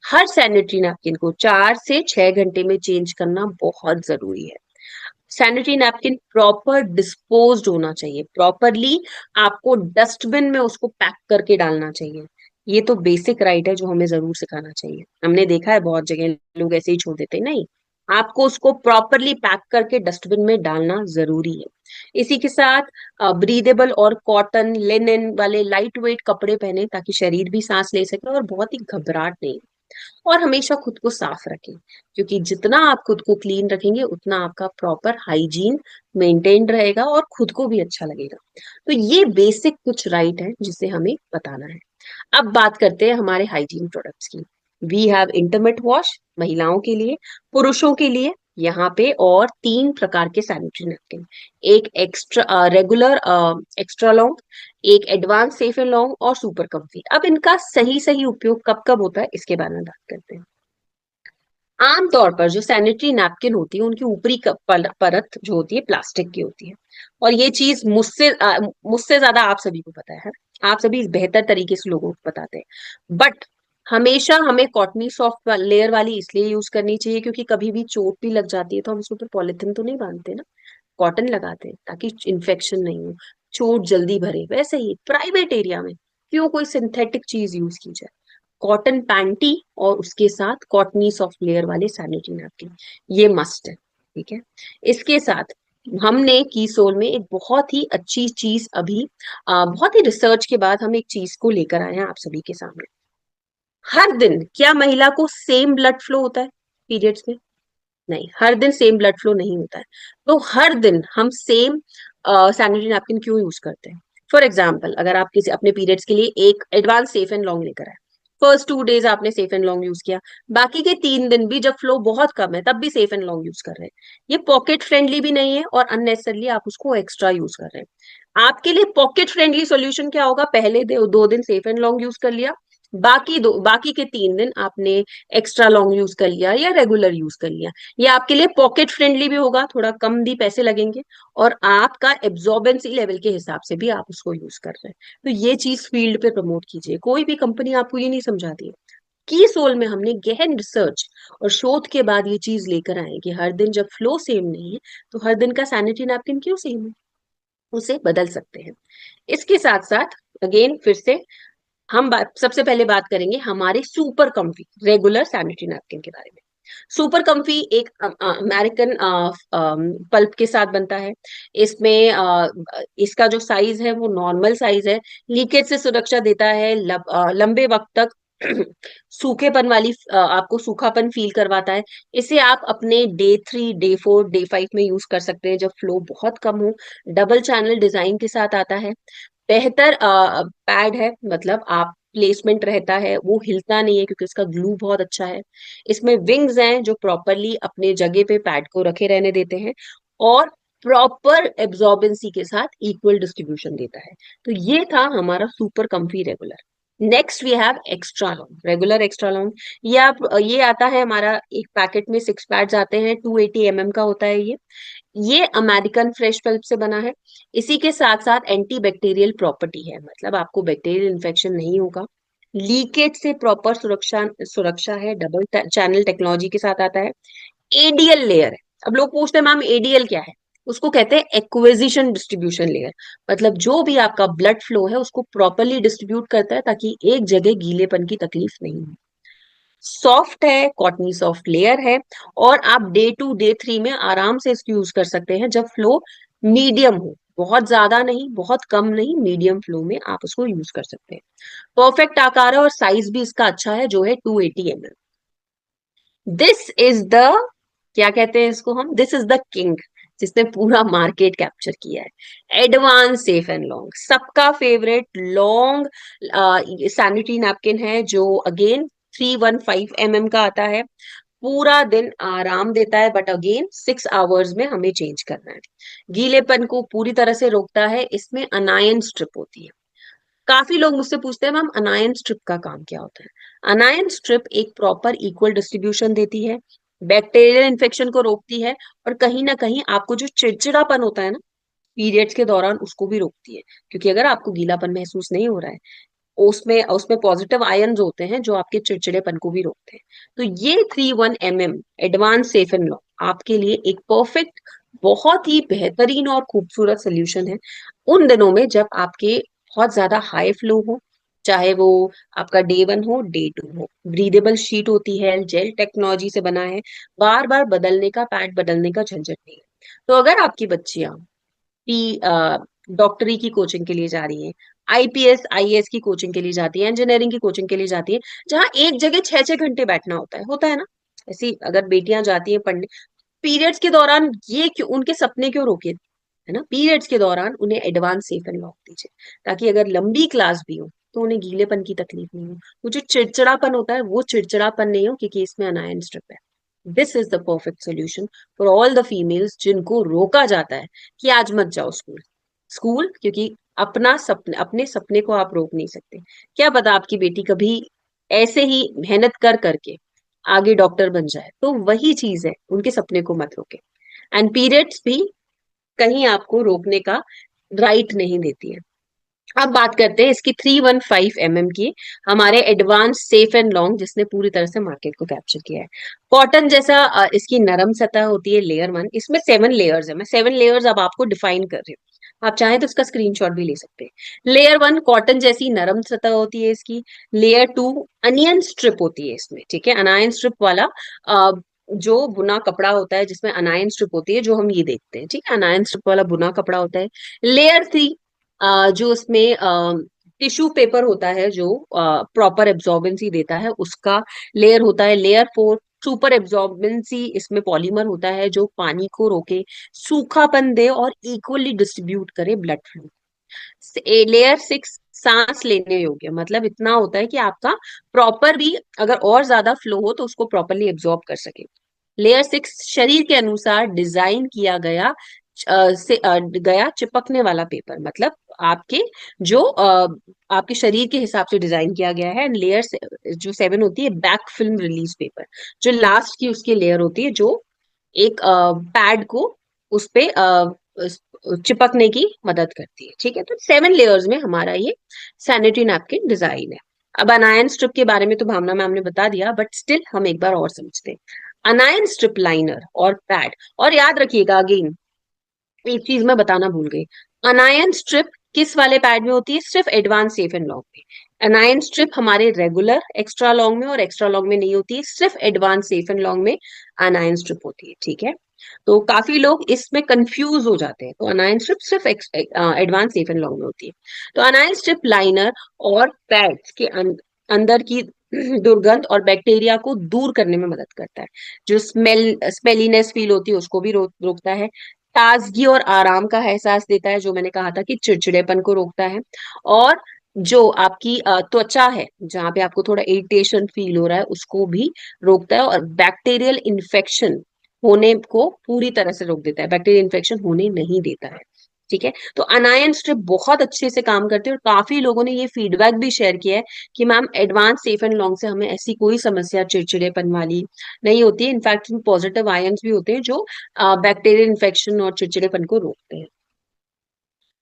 हर सैनिटरी नैपकिन को 4 से 6 घंटे में चेंज करना बहुत जरूरी है। सैनिटरी नैपकिन प्रॉपर डिस्पोज्ड होना चाहिए, प्रॉपरली आपको डस्टबिन में उसको पैक करके डालना चाहिए। ये तो बेसिक राइट है जो हमें जरूर सिखाना चाहिए। हमने देखा है बहुत जगह लोग ऐसे ही छोड़ देते हैं, नहीं, आपको उसको प्रॉपरली पैक करके डस्टबिन में डालना जरूरी है। इसी के साथ ब्रीदेबल और कॉटन लिनन वाले लाइट वेट कपड़े पहने, ताकि शरीर भी सांस ले सके और बहुत ही घबराहट नहीं। और हमेशा खुद को साफ रखें, क्योंकि जितना आप खुद को क्लीन रखेंगे उतना आपका प्रॉपर हाइजीन मेंटेन्ड रहेगा और खुद को भी अच्छा लगेगा। तो ये बेसिक कुछ राइट है जिसे हमें बताना है। अब बात करते हैं हमारे हाइजीन प्रोडक्ट्स की। वी हैव इंटरमेट वॉश महिलाओं के लिए, पुरुषों के लिए यहाँ पे और 3 प्रकार के सैनिटरी नैपकिन। एक एक्स्ट्रा रेगुलर एक्स्ट्रा लॉन्ग, एक एडवांस सेफ एंड लॉन्ग, और सुपर कम्फी। अब इनका सही सही उपयोग कब कब होता है इसके बारे में बात करते हैं। आमतौर पर जो सैनिटरी नैपकिन होती है उनकी ऊपरी परत जो होती है प्लास्टिक की होती है। और ये चीज मुझसे ज्यादा आप सभी को पता है, आप सभी बेहतर तरीके से लोगों को बताते हैं। बट हमेशा हमें कॉटनी सॉफ्ट लेयर वाली इसलिए यूज करनी चाहिए क्योंकि कभी भी चोट भी लग जाती है तो हम उसके ऊपर पॉलिथीन तो नहीं बांधते ना, कॉटन लगाते हैं ताकि इन्फेक्शन नहीं हो, चोट जल्दी भरे। वैसे ही प्राइवेट एरिया में क्यों कोई सिंथेटिक चीज यूज की जाए? कॉटन पैंटी और उसके साथ कॉटनी सॉफ्ट लेयर वाले सैनिटरी नैपकिन, ये मस्ट है। ठीक है। इसके साथ हमने कीसोल में एक बहुत ही अच्छी चीज अभी बहुत ही रिसर्च के बाद हम एक चीज को लेकर आए हैं आप सभी के सामने। हर दिन क्या महिला को सेम ब्लड फ्लो होता है पीरियड्स में? नहीं, हर दिन सेम ब्लड फ्लो नहीं होता है। तो हर दिन हम सेम सैनिटरी नैपकिन क्यों यूज करते हैं? फॉर एग्जाम्पल, अगर आप किसी अपने पीरियड्स के लिए एक एडवांस सेफ एंड लॉन्ग लेकर आए, फर्स्ट 2 डेज आपने सेफ एंड लॉन्ग यूज किया, बाकी के 3 दिन भी जब फ्लो बहुत कम है तब भी सेफ एंड लॉन्ग यूज कर रहे हैं, ये पॉकेट फ्रेंडली भी नहीं है और अननेसेसरली आप उसको एक्स्ट्रा यूज कर रहे हैं। आपके लिए पॉकेट फ्रेंडली सॉल्यूशन क्या होगा? पहले 2 दिन सेफ एंड लॉन्ग यूज कर लिया, बाकी के 3 दिन आपने एक्स्ट्रा लॉन्ग यूज कर लिया या रेगुलर यूज कर लिया। ये आपके लिए पॉकेट फ्रेंडली भी होगा, थोड़ा कम भी पैसे लगेंगे, और आपका एब्जॉर्बेंसी लेवल के हिसाब से भी आप उसको यूज कर रहे हैं। तो ये चीज फील्ड पे प्रमोट कीजिए, कोई भी कंपनी आपको ये नहीं समझाती है। की सोल में हमने गहन रिसर्च और शोध के बाद ये चीज लेकर आए कि हर दिन जब फ्लो सेम नहीं है तो हर दिन का सैनिटरी नैपकिन क्यों सेम है, उसे बदल सकते हैं। इसके साथ साथ अगेन फिर से सबसे पहले बात करेंगे हमारे super comfy regular sanitary napkin के बारे में। सुपर कंफी एक अमेरिकन पल्प के साथ बनता है। इसमें इसका जो साइज है वो नॉर्मल साइज है, लीकेज से सुरक्षा देता है, लंबे वक्त तक सूखेपन आपको सूखापन फील करवाता है। इसे आप अपने डे 3, डे 4, डे 5 में यूज कर सकते हैं जब फ्लो बहुत कम हो। डबल चैनल डिजाइन के साथ आता है, बेहतर पैड है, मतलब आप प्लेसमेंट रहता है, वो हिलता नहीं है क्योंकि इसका ग्लू बहुत अच्छा है। इसमें विंग्स हैं जो प्रॉपरली अपने जगह पे पैड को रखे रहने देते हैं। और प्रॉपर एब्जॉर्बेंसी के साथ इक्वल डिस्ट्रीब्यूशन देता है। तो ये था हमारा super comfy regular. Next we have extra long, regular extra long. ये आता है हमारा एक पैकेट में 6 पैड्स आते हैं, 280 mm का होता है ये अमेरिकन फ्रेश पल्प से बना है। इसी के साथ साथ एंटी बैक्टीरियल प्रॉपर्टी है, मतलब आपको बैक्टीरियल इन्फेक्शन नहीं होगा। लीकेज से प्रॉपर सुरक्षा सुरक्षा है, डबल चैनल टेक्नोलॉजी के साथ आता है। एडीएल लेयर है। अब लोग पूछते हैं मैम एडीएल क्या है? उसको कहते हैं एक्विजिशन डिस्ट्रीब्यूशन लेयर। मतलब जो भी आपका ब्लड फ्लो है उसको प्रॉपरली डिस्ट्रीब्यूट करता है ताकि एक जगह गीलेपन की तकलीफ नहीं हो। सॉफ्ट है, कॉटनी सॉफ्ट लेयर है। और आप डे 2 डे 3 में आराम से इसको यूज कर सकते हैं जब फ्लो मीडियम हो, बहुत ज्यादा नहीं बहुत कम नहीं, मीडियम फ्लो में आप उसको यूज कर सकते हैं। परफेक्ट आकार है और साइज भी इसका अच्छा है जो है 280 mm। दिस इज द, क्या कहते हैं इसको हम, दिस इज द किंग जिसने पूरा मार्केट कैप्चर किया है। एडवांस सेफ एंड लॉन्ग, सबका फेवरेट लॉन्ग सैनिटरी नैपकिन है जो अगेन 315 mm का आता है। पूरा दिन आराम देता है बट अगेन 6 आवर्स में हमें चेंज करना है। गीलेपन को पूरी तरह से रोकता है। इसमें अनायन स्ट्रिप होती है। काफी लोग मुझसे पूछते हैं मैम अनायन स्ट्रिप का काम क्या होता है? अनायन स्ट्रिप एक प्रॉपर इक्वल डिस्ट्रीब्यूशन देती है, बैक्टीरियल इन्फेक्शन को रोकती है, और कहीं ना कहीं आपको जो चिड़चिड़ापन होता है ना पीरियड्स के दौरान उसको भी रोकती है। क्योंकि अगर आपको गीलापन महसूस नहीं हो रहा है, उसमें उसमें पॉजिटिव आयन्स होते हैं जो आपके चिड़चिड़ेपन को भी रोकते हैं। तो ये 3 1 mm advance safe and long आपके लिए एक परफेक्ट, बहुत ही बेहतरीन और खूबसूरत सोल्यूशन है उन दिनों में जब आपके बहुत ज्यादा हाई फ्लो हो, चाहे वो आपका डे 1 हो डे 2 हो। ब्रीदेबल शीट होती है, जेल टेक्नोलॉजी से बना है, बार बार बदलने का, पैड बदलने का झंझट नहीं है। तो अगर आपकी बच्चियां डॉक्टरी की कोचिंग के लिए जा रही हैं, आईपीएस आईएएस की कोचिंग के लिए जाती है, इंजीनियरिंग की कोचिंग के लिए जाती है, जहां एक जगह 6 6 घंटे बैठना होता है ना, ऐसी अगर बेटियां जाती हैं पढ़ने, पीरियड्स के दौरान ये क्यों, उनके सपने क्यों रोके, है ना? पीरियड्स के दौरान उन्हें एडवांस सेफ एंड लॉक दीजिए ताकि अगर लंबी क्लास भी हो तो उन्हें गीलेपन की तकलीफ नहीं हो। वो जो चिड़चिड़ापन होता है वो चिड़चिड़ापन नहीं हो, क्योंकि इसमें अनायन स्ट्रिप है। This is the perfect solution for all the females जिनको रोका जाता है कि आज मत जाओ स्कूल। स्कूल क्योंकि अपने सपने को आप रोक नहीं सकते। क्या पता आपकी बेटी कभी ऐसे ही मेहनत कर करके आगे डॉक्टर बन जाए, तो वही चीज है, उनके सपने को मत रोके। एंड पीरियड्स भी कहीं आपको रोकने का राइट नहीं देती है। अब बात करते हैं इसकी 315 mm की, हमारे एडवांस सेफ एंड लॉन्ग जिसने पूरी तरह से मार्केट को कैप्चर किया है। कॉटन जैसा इसकी नरम सतह होती है, लेयर 1। इसमें 7 लेयर्स है, मैं 7 लेयर्स अब आपको डिफाइन कर रही हूँ, आप चाहें तो इसका स्क्रीनशॉट भी ले सकते हैं। लेयर 1 कॉटन जैसी नरम सतह होती है इसकी। लेयर 2 अनियन स्ट्रिप होती है इसमें, ठीक है, अनायन स्ट्रिप वाला जो बुना कपड़ा होता है जिसमें अनायन स्ट्रिप होती है, जो हम ये देखते हैं, ठीक है, अनायन स्ट्रिप वाला बुना कपड़ा होता है। लेयर 3 जो उसमें टिश्यू पेपर होता है जो प्रॉपर एब्जॉर्बेंसी देता है, उसका लेयर होता है। लेयर 4 सुपर एब्जॉर्बेंसी, इसमें पॉलीमर होता है जो पानी को रोके, सूखापन दे और इक्वली डिस्ट्रीब्यूट करे ब्लड फ्लो। लेयर 6 सांस लेने योग्य, मतलब इतना होता है कि आपका प्रॉपर भी अगर और ज्यादा फ्लो हो तो उसको प्रॉपरली एब्जॉर्ब कर सके। लेयर 6 शरीर के अनुसार डिजाइन किया गया चिपकने वाला पेपर, मतलब आपके जो आपके शरीर के हिसाब से डिजाइन किया गया है। लेयर जो 7 होती है बैक फिल्म रिलीज पेपर, जो लास्ट की उसकी लेयर होती है, जो एक पैड को उस पे चिपकने की मदद करती है। ठीक है, तो 7 लेयर्स में हमारा ये सैनिटरी नैपकिन डिजाइन है। अब अनायन स्ट्रिप के बारे में तो भावना मैम ने बता दिया, बट स्टिल हम एक बार और समझते हैं। अनायन स्ट्रिप लाइनर और पैड, और याद रखिएगा अगेन एक चीज मैं बताना भूल गई, अनायन स्ट्रिप किस वाले पैड में होती है? सिर्फ एडवांस सेफ एंड लॉन्ग में। अनायन स्ट्रिप हमारे रेगुलर एक्स्ट्रा लॉन्ग में और एक्स्ट्रा लॉन्ग में नहीं होती है, सिर्फ एडवांस सेफ एंड लॉन्ग में अनायन स्ट्रिप होती है। ठीक है, तो काफी लोग इसमें कंफ्यूज हो जाते हैं। तो अनायन स्ट्रिप सिर्फ एडवांस सेफ एंड लॉन्ग में होती है। तो अनायन स्ट्रिप लाइनर और पैड्स के अंदर की दुर्गंध और बैक्टीरिया को दूर करने में मदद करता है। जो स्मेलीनेस फील होती है उसको भी रोकता है। ताजगी और आराम का एहसास देता है, जो मैंने कहा था कि चिड़चिड़ेपन को रोकता है। और जो आपकी त्वचा है जहाँ पे आपको थोड़ा इरिटेशन फील हो रहा है उसको भी रोकता है, और बैक्टीरियल इन्फेक्शन होने को पूरी तरह से रोक देता है, बैक्टीरियल इन्फेक्शन होने नहीं देता है। ठीक है, तो अनायन स्ट्रिप बहुत अच्छे से काम करते हैं, और काफी लोगों ने ये फीडबैक भी शेयर किया है कि ma'am advance safe and long से हमें ऐसी कोई समस्या चिड़चिड़ेपन वाली नहीं होती है। इनफैक्ट पॉजिटिव आयंस भी होते हैं जो बैक्टीरियल इन्फेक्शन और चिड़चिड़ेपन को रोकते हैं।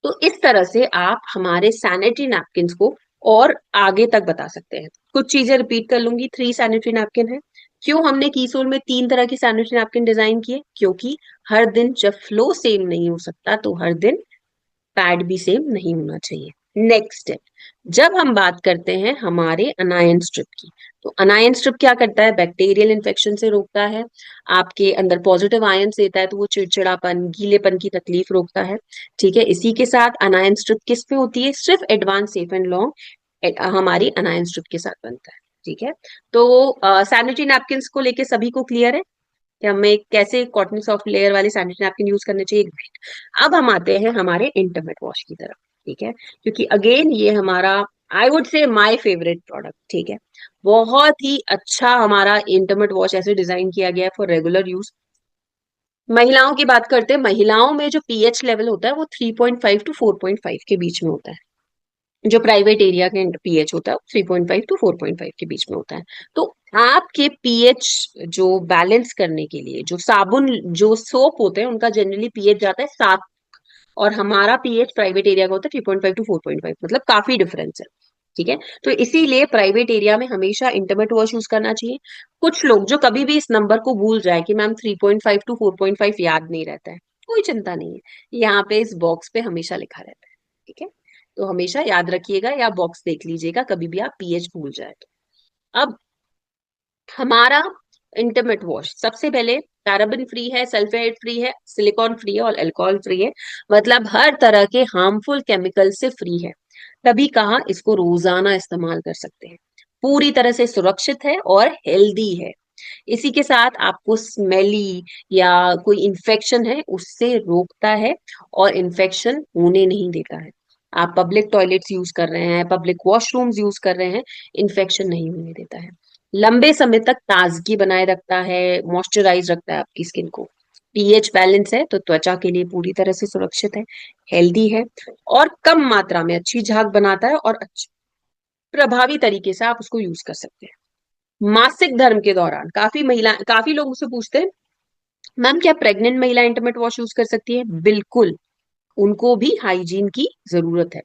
तो इस तरह से आप हमारे सैनिटरी नैपकिन को और आगे तक बता सकते हैं। कुछ चीजें रिपीट कर लूंगी। 3 सैनिटरी नैपकिन है। क्यों हमने कीसोल में 3 तरह की सैनिटरी नैपकिन डिजाइन किए? क्योंकि हर दिन जब फ्लो सेम नहीं हो सकता, तो हर दिन पैड भी सेम नहीं होना चाहिए। नेक्स्ट स्टेप, जब हम बात करते हैं हमारे अनायन स्ट्रिप की, तो अनायन स्ट्रिप क्या करता है? बैक्टीरियल इन्फेक्शन से रोकता है, आपके अंदर पॉजिटिव आयन देता है, तो वो चिड़चिड़ापन, गीलेपन की तकलीफ रोकता है। ठीक है, इसी के साथ अनायन स्ट्रिप किस पे होती है? सिर्फ एडवांस सेफ एंड लॉन्ग हमारी अनायन स्ट्रिप के साथ बनता है। ठीक है, तो सैनिटरी नैपकिन को लेके सभी को क्लियर है कि हमें कैसे कॉटन सॉफ्ट लेयर वाले सैनिटरी नैपकिन यूज करने चाहिए? ग्रेट। अब हम आते हैं हमारे इंटीमेट वॉश की तरफ। ठीक है, क्योंकि अगेन ये हमारा, I would say my favourite product. ठीक है, बहुत ही अच्छा हमारा इंटीमेट वॉश ऐसे डिजाइन किया गया है फॉर रेगुलर यूज। महिलाओं की बात करते हैं, महिलाओं में जो पीएच लेवल होता है वो 3.5 टू 4.5 के बीच में होता है। जो प्राइवेट एरिया के पीएच होता है 3.5 टू 4.5 के बीच में होता है। तो आपके पीएच जो बैलेंस करने के लिए, जो साबुन, जो सोप होते हैं, उनका जनरली पीएच जाता है 7, और हमारा पीएच प्राइवेट एरिया का होता है 3.5 टू 4.5, मतलब काफी डिफरेंस है। ठीक है, तो इसीलिए प्राइवेट एरिया में हमेशा इंटीमेट वॉश यूज करना चाहिए। कुछ लोग जो कभी भी इस नंबर को भूल जाए कि मैम 3.5 टू 4.5 याद नहीं रहता है, कोई चिंता नहीं है, यहाँ पे इस बॉक्स पे हमेशा लिखा रहता है। ठीक है, तो हमेशा याद रखिएगा या बॉक्स देख लीजिएगा कभी भी आप पीएच भूल जाए तो। अब हमारा इंटीमेट वॉश सबसे पहले पैराबेन फ्री है, सल्फेट फ्री है, सिलिकॉन फ्री है और अल्कोहल फ्री है, मतलब हर तरह के हार्मफुल केमिकल से फ्री है। तभी कहा इसको रोजाना इस्तेमाल कर सकते हैं। पूरी तरह से सुरक्षित है और हेल्दी है। इसी के साथ आपको स्मेली या कोई इन्फेक्शन है उससे रोकता है, और इन्फेक्शन होने नहीं देता है। आप पब्लिक टॉयलेट्स यूज कर रहे हैं, पब्लिक वॉशरूम्स यूज कर रहे हैं, इन्फेक्शन नहीं होने देता है। लंबे समय तक ताजगी बनाए रखता है, मॉइस्चराइज रखता है आपकी स्किन को। पीएच बैलेंस है तो त्वचा के लिए पूरी तरह से सुरक्षित है, हेल्दी है, और कम मात्रा में अच्छी झाग बनाता है, और प्रभावी तरीके से आप उसको यूज कर सकते हैं। मासिक धर्म के दौरान काफी लोग मुझसे पूछते हैं, मैम क्या प्रेग्नेंट महिला इंटीमेट वॉश यूज कर सकती है? बिल्कुल, उनको भी हाइजीन की जरूरत है।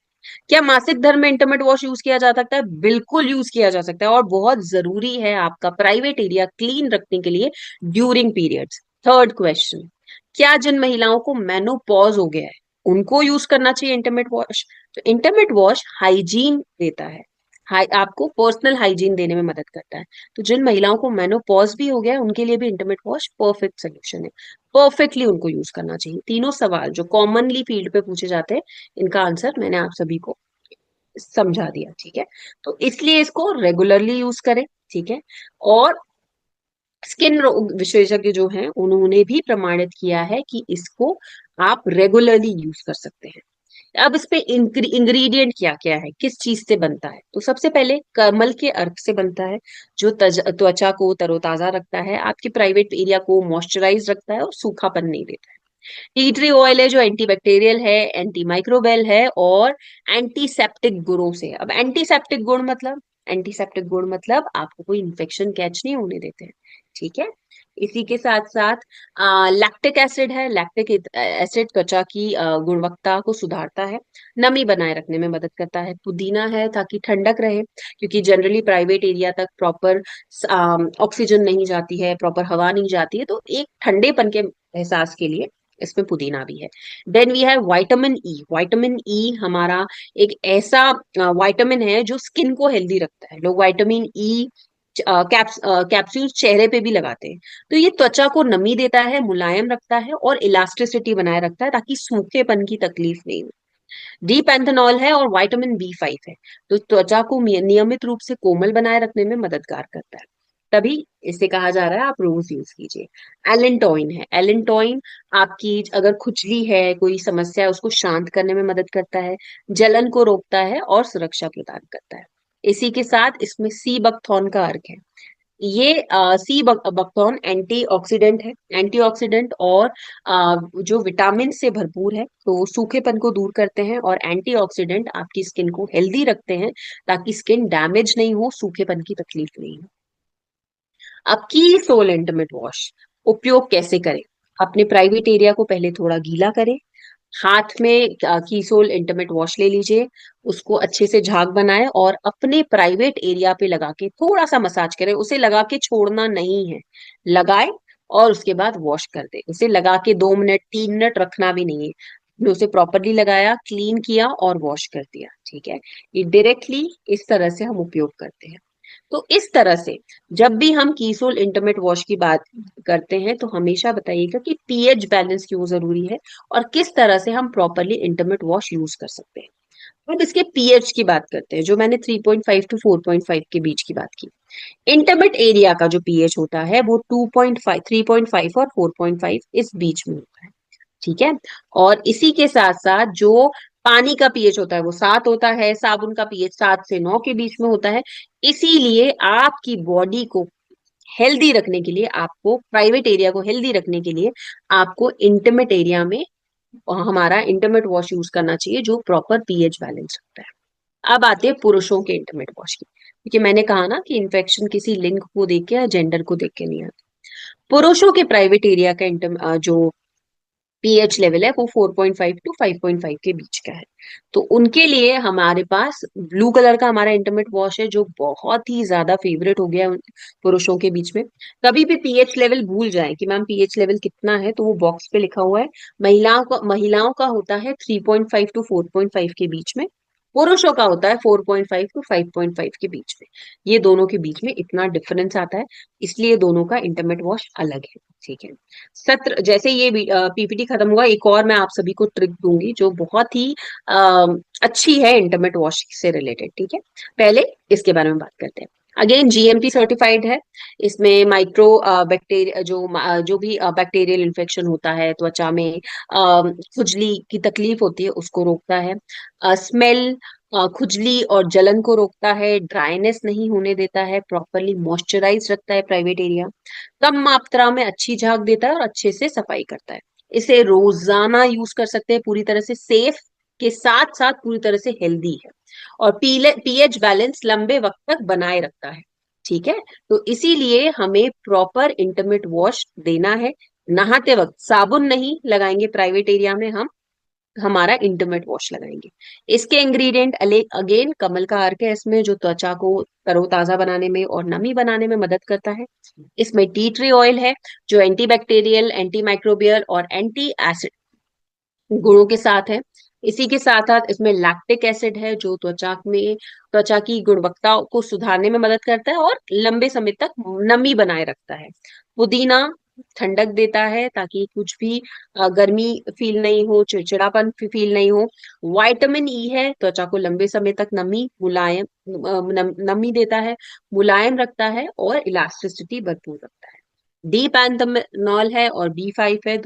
क्या मासिक धर्म में इंटीमेट वॉश यूज किया जा सकता है? बिल्कुल यूज किया जा सकता है, और बहुत जरूरी है आपका प्राइवेट एरिया क्लीन रखने के लिए ड्यूरिंग पीरियड्स। थर्ड क्वेश्चन, क्या जिन महिलाओं को मेनोपॉज हो गया है उनको यूज करना चाहिए इंटीमेट वॉश? तो इंटीमेट वॉश हाइजीन देता है, आपको पर्सनल हाइजीन देने में मदद करता है। तो जिन महिलाओं को मेनोपॉज भी हो गया है उनके लिए भी इंटीमेट वॉश परफेक्ट सोल्यूशन है। परफेक्टली उनको यूज करना चाहिए। तीनों सवाल जो कॉमनली फील्ड पे पूछे जाते हैं, इनका आंसर मैंने आप सभी को समझा दिया। ठीक है, तो इसलिए इसको रेगुलरली यूज करें। ठीक है, और स्किन विशेषज्ञ जो हैं उन्होंने भी प्रमाणित किया है कि इसको आप रेगुलरली यूज कर सकते हैं। अब इसमें इंग्रेडिएंट क्या क्या है, किस चीज से बनता है? तो सबसे पहले कमल के अर्क से बनता है, जो त्वचा को तरोताजा रखता है, आपके प्राइवेट एरिया को मॉइस्चराइज रखता है और सूखापन नहीं देता है। टी ट्री ऑयल है जो एंटीबैक्टीरियल है, एंटी माइक्रोबियल है, और एंटीसेप्टिक गुणों से। अब एंटीसेप्टिक गुण मतलब आपको कोई इन्फेक्शन कैच नहीं होने देते हैं। ठीक है, इसी के साथ साथ लैक्टिक एसिड है। लैक्टिक एसिड त्वचा की गुणवत्ता को सुधारता है, नमी बनाए रखने में मदद करता है। पुदीना है ताकि ठंडक रहे, क्योंकि जनरली प्राइवेट एरिया तक प्रॉपर ऑक्सीजन नहीं जाती है, प्रॉपर हवा नहीं जाती है, तो एक ठंडेपन के एहसास के लिए इसमें पुदीना भी है। Then we have vitamin E. Vitamin E हमारा एक ऐसा विटामिन है जो स्किन को हेल्दी रखता है। लोग विटामिन ई कैप्सूल चेहरे पे भी लगाते हैं। तो ये त्वचा को नमी देता है, मुलायम रखता है और इलास्टिसिटी बनाए रखता है, ताकि सूखेपन की तकलीफ नहीं हो। डी पैंथेनॉल है और विटामिन बी 5 है, तो त्वचा को नियमित रूप से कोमल बनाए रखने में मददगार करता है। तभी इसे कहा जा रहा है आप रोज यूज कीजिए। एलेंटोइन है। एलेंटोइन आपकी अगर खुजली है, कोई समस्या है, उसको शांत करने में मदद करता है, जलन को रोकता है और सुरक्षा प्रदान करता है। इसी के साथ इसमें सी बकथॉर्न का अर्क है। ये सी बकथॉर्न एंटीऑक्सीडेंट है, एंटीऑक्सीडेंट और जो विटामिन से भरपूर है, तो सूखेपन को दूर करते हैं, और एंटीऑक्सीडेंट आपकी स्किन को हेल्दी रखते हैं ताकि स्किन डैमेज नहीं हो, सूखेपन की तकलीफ नहीं हो। अब की सोल इंटीमेट वॉश उपयोग कैसे करें? अपने प्राइवेट एरिया को पहले थोड़ा गीला करें, हाथ में कीसोल इंटीमेट वॉश ले लीजिए, उसको अच्छे से झाग बनाए और अपने प्राइवेट एरिया पे लगा के थोड़ा सा मसाज करें। उसे लगा के छोड़ना नहीं है, लगाए और उसके बाद वॉश कर दे। उसे लगा के 2 मिनट 3 मिनट रखना भी नहीं है। आपने उसे प्रॉपरली लगाया, क्लीन किया और वॉश कर दिया, ठीक है। ये डायरेक्टली इस तरह से हम उपयोग करते हैं। तो इस तरह से जब भी हम कीसोल इंटीमेट वॉश की बात करते हैं तो हमेशा बताइएगा कि पीएच बैलेंस क्यों जरूरी है और किस तरह से हम प्रॉपरली इंटीमेट वॉश यूज कर सकते हैं। अब इसके पीएच की बात करते हैं, जो मैंने 3.5 टू 4.5 के बीच की बात की। इंटीमेट एरिया का जो पीएच होता है वो 2.5, 3.5 और 4.5 इस बीच में होता है, ठीक है। और इसी के साथ साथ जो पानी का पीएच होता है वो 7 होता है, साबुन का पीएच 7 से 9 के बीच में होता है। इसीलिए आपकी बॉडी को हेल्दी रखने के लिए, आपको प्राइवेट एरिया को हेल्दी रखने के लिए आपको इंटीमेट एरिया में हमारा इंटीमेट वॉश यूज करना चाहिए, जो प्रॉपर पीएच बैलेंस होता है। अब आते हैं पुरुषों के इंटीमेट वॉश की, क्योंकि मैंने कहा ना कि इन्फेक्शन किसी लिंग को देख के या जेंडर को देख के नहीं आता। पुरुषों के प्राइवेट एरिया का जो पीएच लेवल है वो 4.5 टू 5.5 के बीच का है। तो उनके लिए हमारे पास ब्लू कलर का हमारा इंटीमेट वॉश है, जो बहुत ही ज्यादा फेवरेट हो गया है पुरुषों के बीच में। कभी भी पीएच लेवल भूल जाए कि मैम पीएच लेवल कितना है, तो वो बॉक्स पे लिखा हुआ है। महिलाओं का होता है 3.5 टू 4.5 के बीच में, पुरुषों का होता है 4.5 टू 5.5 के बीच में। ये दोनों के बीच में इतना डिफरेंस आता है, इसलिए दोनों का इंटीमेट वॉश अलग है, ठीक है। सत्र जैसे ये पीपीटी खत्म हुआ, एक और मैं आप सभी को ट्रिक दूंगी जो बहुत ही अ, अच्छी है इंटीमेट वॉश से रिलेटेड, ठीक है। पहले इसके बारे में बात करते हैं। अगेन जीएमपी सर्टिफाइड है। इसमें माइक्रो बैक्टीरिया जो भी बैक्टीरियल इन्फेक्शन होता है त्वचा में, खुजली की तकलीफ होती है उसको रोकता है, स्मेल, खुजली और जलन को रोकता है, ड्राइनेस नहीं होने देता है, प्रॉपरली मॉइस्चराइज रखता है प्राइवेट एरिया, कम मात्रा में अच्छी झाग देता है और अच्छे से सफाई करता है। इसे रोजाना यूज कर सकते हैं, पूरी तरह से सेफ के साथ साथ पूरी तरह से हेल्दी है, और पीएच बैलेंस लंबे वक्त तक बनाए रखता है, ठीक है। तो इसीलिए हमें प्रॉपर इंटीमेट वॉश देना है। नहाते वक्त साबुन नहीं लगाएंगे प्राइवेट एरिया में, हम हमारा इंटीमेट वॉश लगाएंगे। इसके इंग्रेडिएंट अगेन कमल का अर्क है इसमें, जो त्वचा को तरोताजा बनाने में और नमी बनाने में मदद करता है। इसमें टी ट्री ऑयल है, जो एंटीबैक्टीरियल, एंटी माइक्रोबियल और एंटी एसिड गुणों के साथ है। इसी के साथ साथ इसमें लैक्टिक एसिड है, जो त्वचा की गुणवत्ता को सुधारने में मदद करता है और लंबे समय तक नमी बनाए रखता है। पुदीना ठंडक देता है ताकि कुछ भी गर्मी फील नहीं हो, चिड़चिड़ापन फील नहीं हो। विटामिन ई है, त्वचा को लंबे समय तक नमी देता है, मुलायम रखता है और इलास्टिसिटी भरपूर रखता है। डी पैंथेनॉल है और बी5 है,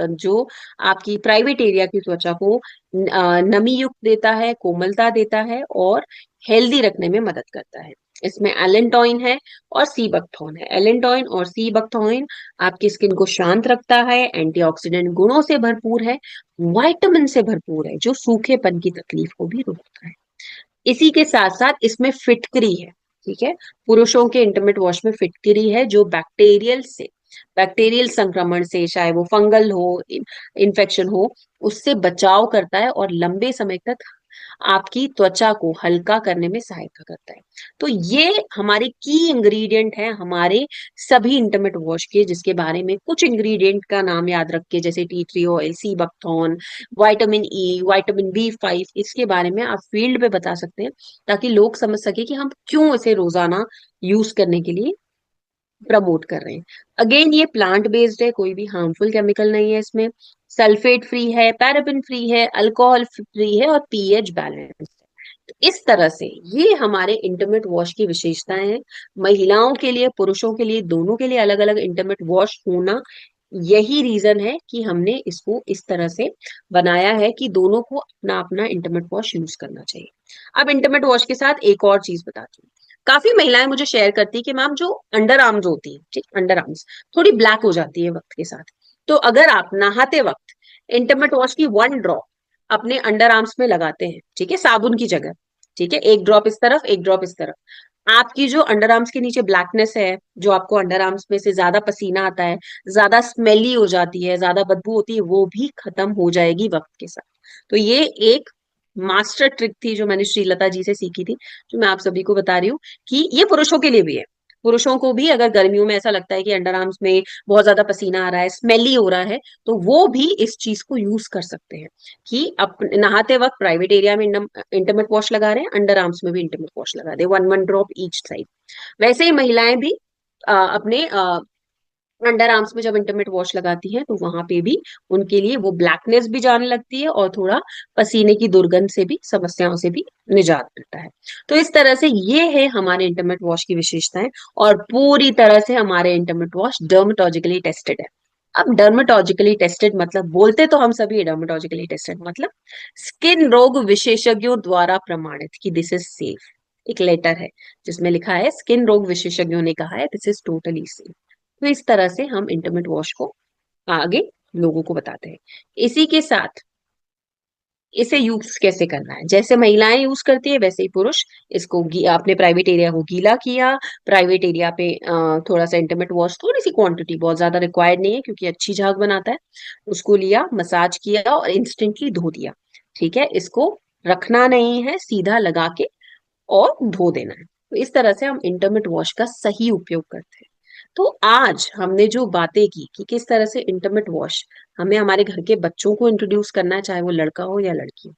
जो आपकी प्राइवेट एरिया की त्वचा को नमी युक्त देता है, कोमलता देता है और हेल्दी रखने में मदद करता है। इसमें एलेंटोइन है और सी बकथॉर्न है। एलेंटोइन और सी बकथॉर्न आपकी स्किन को शांत रखता है, एंटीऑक्सीडेंट गुणों से भरपूर है, विटामिन से भरपूर है, जो सूखेपन की तकलीफ को भी रोकता है। इसी के साथ साथ इसमें फिटकरी है, ठीक है। पुरुषों के इंटीमेट वॉश में फिटकरी है, जो बैक्टीरियल संक्रमण से, चाहे वो फंगल हो, इन्फेक्शन हो, उससे बचाव करता है और लंबे समय तक आपकी त्वचा को हल्का करने में सहायता करता है। तो ये हमारे की इंग्रेडिएंट है हमारे सभी इंटीमेट वॉश के, जिसके बारे में कुछ इंग्रेडिएंट का नाम याद रख के, जैसे tea tree oil, sea buckthorn, vitamin E, vitamin B five, इसके बारे में आप फील्ड पे बता सकते हैं, ताकि लोग समझ सके कि हम क्यों इसे रोजाना यूज करने के लिए प्रमोट कर रहे हैं। अगेन ये प्लांट बेस्ड है, कोई भी हार्मफुल केमिकल नहीं है इसमें, सल्फेट फ्री है, पैराबिन फ्री है, अल्कोहल फ्री है और पीएच बैलेंस है। तो इस तरह से ये हमारे इंटीमेट वॉश की विशेषताएं हैं। महिलाओं के लिए, पुरुषों के लिए, दोनों के लिए अलग अलग इंटीमेट वॉश होना, यही रीजन है कि हमने इसको इस तरह से बनाया है कि दोनों को अपना अपना इंटीमेट वॉश यूज करना चाहिए। अब इंटीमेट वॉश के साथ एक और चीज बताती हूँ। काफी महिलाएं मुझे शेयर करती है कि मैम जो अंडर आर्म्स होती है, ठीक, अंडर आर्म्स थोड़ी ब्लैक हो जाती है वक्त के साथ। तो अगर आप नहाते वक्त इंटरमेट वॉश की 1 ड्रॉप अपने अंडर आर्म्स में लगाते हैं, ठीक है, साबुन की जगह, ठीक है, 1 ड्रॉप इस तरफ 1 ड्रॉप इस तरफ, आपकी जो अंडर आर्म्स के नीचे ब्लैकनेस है, जो आपको अंडर आर्म्स में से ज्यादा पसीना आता है, ज्यादा स्मेली हो जाती है, ज्यादा बदबू होती है, वो भी खत्म हो जाएगी वक्त के साथ। तो ये एक मास्टर ट्रिक थी जो मैंने श्रीलता जी से सीखी थी, जो मैं आप सभी को बता रही हूँ कि ये पुरुषों के लिए भी है। पुरुषों को भी अगर गर्मियों में ऐसा लगता है कि अंडर आर्म्स में बहुत ज्यादा पसीना आ रहा है, स्मेली हो रहा है, तो वो भी इस चीज को यूज कर सकते हैं कि नहाते वक्त प्राइवेट एरिया में इंटरमेट वॉश लगा रहे हैं, अंडर आर्म्स में भी इंटरमेट वॉश लगा दे, 1 1 ड्रॉप ईच साइड। वैसे ही महिलाएं भी अपने अंडर आर्म्स में जब इंटरमेट वॉश लगाती हैं तो वहां पे भी उनके लिए वो ब्लैकनेस भी जाने लगती है और थोड़ा पसीने की दुर्गंध से भी, समस्याओं से भी निजात मिलता है। तो इस तरह से ये है हमारे इंटरमेट वॉश की विशेषताएं, और पूरी तरह से हमारे इंटरमेट वॉश डर्मेटोलॉजिकली टेस्टेड है। अब डर्मेटोलॉजिकली टेस्टेड मतलब, बोलते तो हम सभी डर्मेटोलॉजिकली टेस्टेड मतलब स्किन रोग विशेषज्ञों द्वारा प्रमाणित कि दिस इज सेफ। एक लेटर है जिसमें लिखा है स्किन रोग विशेषज्ञों ने कहा है दिस इज टोटली सेफ। तो इस तरह से हम इंटरमिट वॉश को आगे लोगों को बताते हैं। इसी के साथ इसे यूज कैसे करना है, जैसे महिलाएं यूज करती है वैसे ही पुरुष इसको अपने प्राइवेट एरिया को गीला किया, प्राइवेट एरिया पे थोड़ा सा इंटरमिट वॉश, थोड़ी सी क्वांटिटी, बहुत ज्यादा रिक्वायर्ड नहीं है क्योंकि अच्छी झाग बनाता है, उसको लिया, मसाज किया और इंस्टेंटली धो दिया। ठीक है, इसको रखना नहीं है, सीधा लगा के और धो देना है। तो इस तरह से हम इंटरमिट वॉश का सही उपयोग करते हैं। तो आज हमने जो बातें की कि किस तरह से इंटरमिट वॉश हमें हमारे घर के बच्चों को इंट्रोड्यूस करना है, चाहे वो लड़का हो या लड़की हो।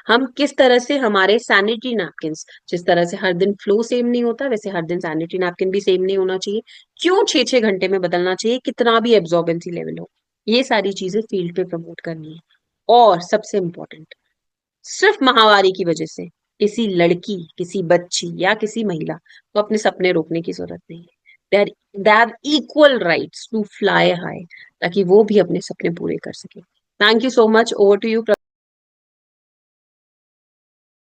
हम किस तरह से हमारे सैनिटरी नैपकिन, जिस तरह से हर दिन फ्लो सेम नहीं होता वैसे हर दिन सैनिटरी नैपकिन भी सेम नहीं होना चाहिए, क्यों 6 6 घंटे में बदलना चाहिए, कितना भी एब्जॉर्बेंसी लेवल हो, ये सारी चीजें फील्ड पे प्रमोट करनी है। और सबसे इम्पोर्टेंट, सिर्फ माहवारी की वजह से किसी लड़की, किसी बच्ची या किसी महिला को अपने सपने रोकने की जरूरत नहीं है। They have equal rights to fly high, ताकि वो भी अपने सपने पूरे कर सके। Thank you so much, over to you.